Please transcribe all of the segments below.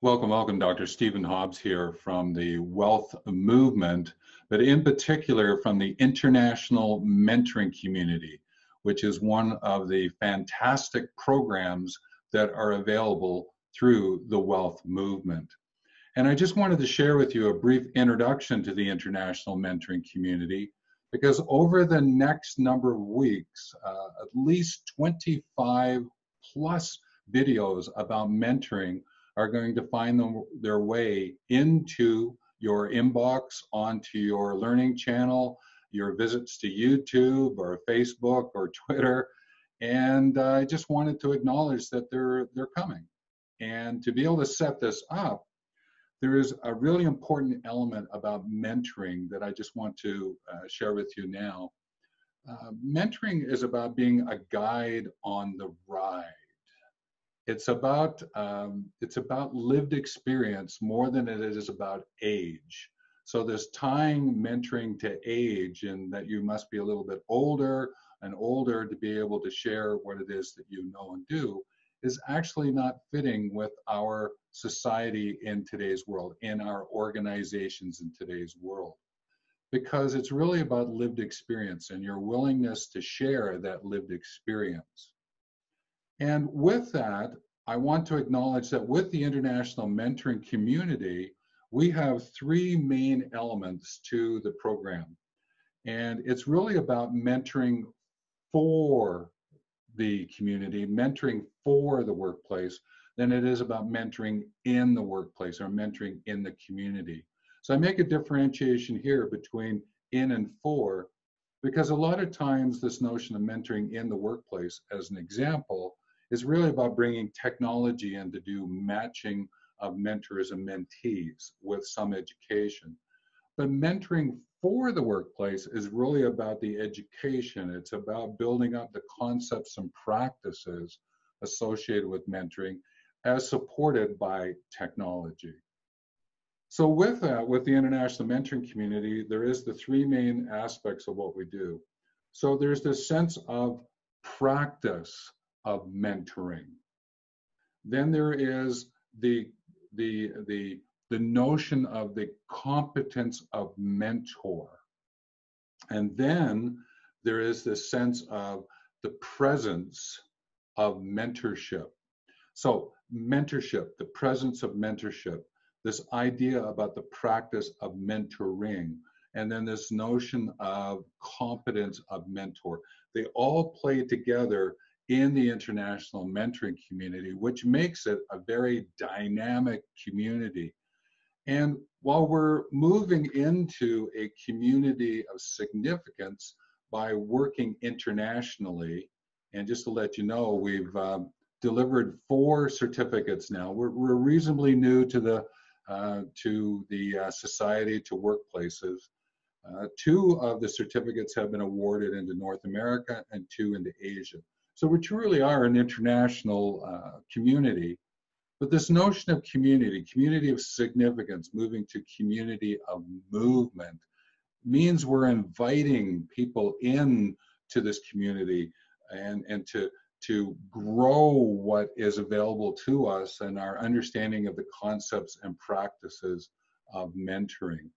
Welcome, Dr. Stephen Hobbs here from the Wealth Movement, but in particular from the International Mentoring Community, which is one of the fantastic programs that are available through the Wealth Movement. And I just wanted to share with you a brief introduction to the International Mentoring Community, because over the next number of weeks, at least 25 plus videos about mentoring are going to find their way into your inbox, onto your learning channel, your visits to YouTube or Facebook or Twitter. And I just wanted to acknowledge that they're coming. And to be able to set this up, there is a really important element about mentoring that I just want to share with you now. Mentoring is about being a guide on the ride. It's about lived experience more than it is about age. So this tying mentoring to age, and that you must be a little bit older and older to be able to share what it is that you know and do, is actually not fitting with our society in today's world, in our organizations in today's world. Because it's really about lived experience and your willingness to share that lived experience. And with that, I want to acknowledge that with the International Mentoring Community, we have three main elements to the program. And it's really about mentoring for the community, mentoring for the workplace, than it is about mentoring in the workplace or mentoring in the community. So I make a differentiation here between in and for, because a lot of times this notion of mentoring in the workplace, as an example, is really about bringing technology in to do matching of mentors and mentees with some education. But mentoring for the workplace is really about the education. It's about building up the concepts and practices associated with mentoring as supported by technology. So with that, with the International Mentoring Community, there is the three main aspects of what we do. So there's this sense of practice of mentoring. Then there is the notion of the competence of mentor. And then there is this sense of the presence of mentorship. So mentorship, the presence of mentorship, this idea about the practice of mentoring, and then this notion of competence of mentor. They all play together in the International Mentoring Community, which makes it a very dynamic community. And while we're moving into a community of significance by working internationally, and just to let you know, we've delivered 4 certificates now. We're reasonably new to the Society to Workplaces. 2 of the certificates have been awarded into North America and 2 into Asia. So we truly are an international community. But this notion of community of significance, moving to community of movement, means we're inviting people in to this community and to grow what is available to us and our understanding of the concepts and practices of mentoring.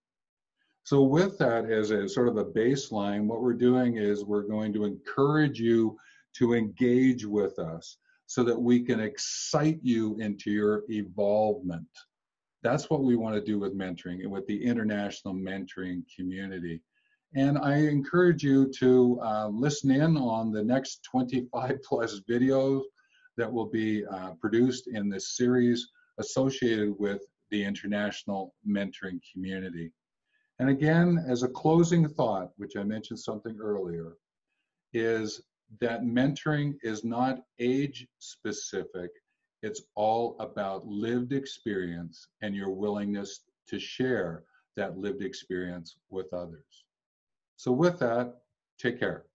So with that as a sort of a baseline, what we're doing is we're going to encourage you to engage with us so that we can excite you into your evolvement. That's what we want to do with mentoring and with the International Mentoring Community. And I encourage you to listen in on the next 25 plus videos that will be produced in this series associated with the International Mentoring Community. And again, as a closing thought, which I mentioned something earlier, is that mentoring is not age specific. It's all about lived experience and your willingness to share that lived experience with others. So with that, take care.